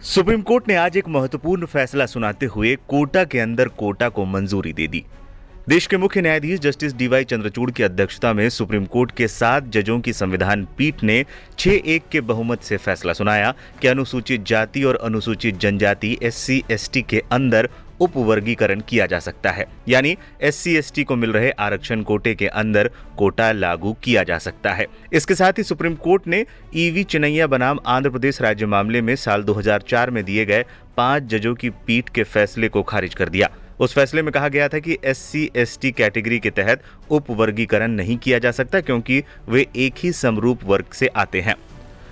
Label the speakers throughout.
Speaker 1: Supreme court ने आज एक महत्वपूर्ण फैसला सुनाते हुए कोटा के अंदर कोटा को मंजूरी दे दी। देश के मुख्य न्यायाधीश जस्टिस डीवाई चंद्रचूड़ की अध्यक्षता में सुप्रीम कोर्ट के 7 जजों की संविधान पीठ ने 6-1 के बहुमत से फैसला सुनाया कि अनुसूचित जाति और अनुसूचित जनजाति SC/ST के अंदर उपवर्गीकरण किया जा सकता है, यानी SC/ST को मिल रहे आरक्षण कोटे के अंदर कोटा लागू किया जा सकता है। इसके साथ ही सुप्रीम कोर्ट ने EV चिनैया बनाम आंध्र प्रदेश राज्य मामले में साल 2004 में दिए गए 5 जजों की पीठ के फैसले को खारिज कर दिया। उस फैसले में कहा गया था कि SC/ST कैटेगरी के तहत उपवर्गीकरण नहीं किया जा सकता क्योंकि वे एक ही समरूप वर्ग से आते हैं।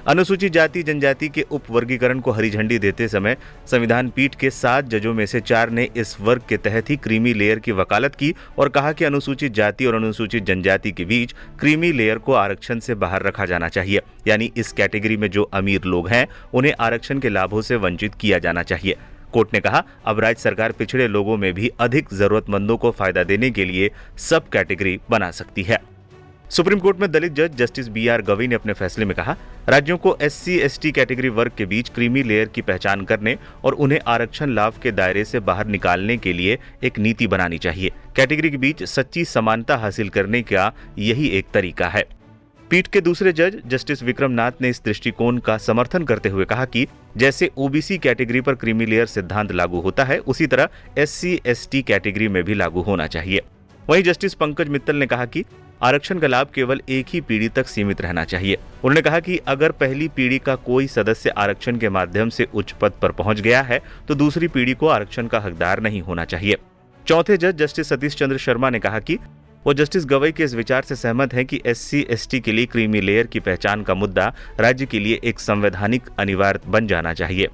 Speaker 1: अनुसूचित जाति जनजाति के उपवर्गीकरण को हरी झंडी देते समय संविधान पीठ के 7 जजों में से 4 ने इस वर्ग के तहत ही क्रीमी लेयर की वकालत की और कहा कि अनुसूचित जाति और अनुसूचित जनजाति के बीच क्रीमी लेयर को आरक्षण से बाहर रखा जाना चाहिए, यानी इस कैटेगरी में जो अमीर लोग हैं उन्हें आरक्षण के लाभों से वंचित किया जाना चाहिए। कोर्ट ने कहा अब राज्य सरकार पिछड़े लोगों में भी अधिक जरूरतमंदों को फायदा देने के लिए सब कैटेगरी बना सकती है। सुप्रीम कोर्ट में दलित जज जस्टिस BR गवई ने अपने फैसले में कहा, राज्यों को SC/ST कैटेगरी वर्ग के बीच क्रीमी लेयर की पहचान करने और उन्हें आरक्षण लाभ के दायरे से बाहर निकालने के लिए एक नीति बनानी चाहिए। कैटेगरी के बीच सच्ची समानता हासिल करने का यही एक तरीका है। पीठ के दूसरे जज जस्टिस विक्रम नाथ ने इस दृष्टिकोण का समर्थन करते हुए कहा कि जैसे OBC कैटेगरी पर क्रीमी लेयर सिद्धांत लागू होता है, उसी तरह SC/ST कैटेगरी में भी लागू होना चाहिए। वहीं जस्टिस पंकज मित्तल ने कहा कि आरक्षण का लाभ केवल एक ही पीढ़ी तक सीमित रहना चाहिए। उन्होंने कहा कि अगर पहली पीढ़ी का कोई सदस्य आरक्षण के माध्यम से उच्च पद पर पहुंच गया है तो दूसरी पीढ़ी को आरक्षण का हकदार नहीं होना चाहिए। चौथे जज जस्टिस सतीश चंद्र शर्मा ने कहा कि वो जस्टिस गवई के इस विचार से सहमत हैं कि SC/ST के लिए क्रीमी लेयर की पहचान का मुद्दा राज्य के लिए एक संवैधानिक अनिवार्य बन जाना चाहिए।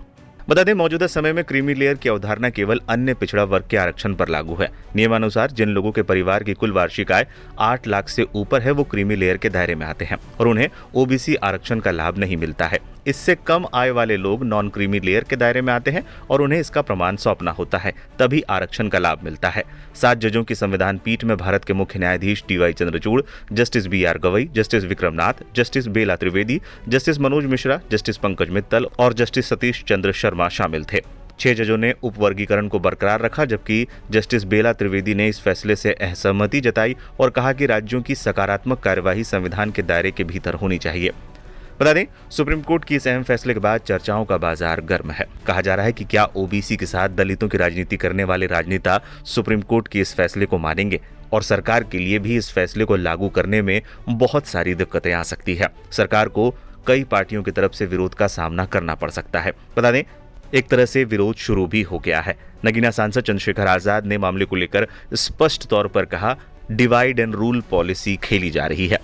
Speaker 1: बता दें, मौजूदा समय में क्रीमी लेयर की अवधारणा केवल अन्य पिछड़ा वर्ग के आरक्षण पर लागू है। नियमानुसार जिन लोगों के परिवार की कुल वार्षिक आय 8 लाख से ऊपर है वो क्रीमी लेयर के दायरे में आते हैं और उन्हें OBC आरक्षण का लाभ नहीं मिलता है। इससे कम आय वाले लोग नॉन क्रीमी लेयर के दायरे में आते हैं और उन्हें इसका प्रमाण सौंपना होता है, तभी आरक्षण का लाभ मिलता है। 7 जजों की संविधान पीठ में भारत के मुख्य न्यायाधीश DY Chandrachud, justice BR Gavai, justice Vikram Nath, justice Bela Trivedi, justice Manoj Mishra, justice Pankaj Mittal और जस्टिस सतीश चंद्र शर्मा शामिल थे। 6 जजों ने उपवर्गीकरण को बरकरार रखा, जबकि जस्टिस बेला त्रिवेदी ने इस फैसले से असहमति जताई और कहा कि राज्यों की सकारात्मक कार्यवाही संविधान के दायरे के भीतर होनी चाहिए। बता दें, सुप्रीम कोर्ट की इस अहम फैसले के बाद चर्चाओं का बाजार गर्म है। कहा जा रहा है कि क्या OBC के साथ दलितों की राजनीति करने वाले राजनेता सुप्रीम कोर्ट के इस फैसले को मानेंगे और सरकार के लिए भी इस फैसले को लागू करने में बहुत सारी दिक्कतें आ सकती है। सरकार को कई पार्टियों की तरफ से विरोध का सामना करना पड़ सकता है। बता दें, एक तरह से विरोध शुरू भी हो गया है। नगीना सांसद चंद्रशेखर आजाद ने मामले को लेकर स्पष्ट तौर पर कहा, डिवाइड एंड रूल पॉलिसी खेली जा रही है।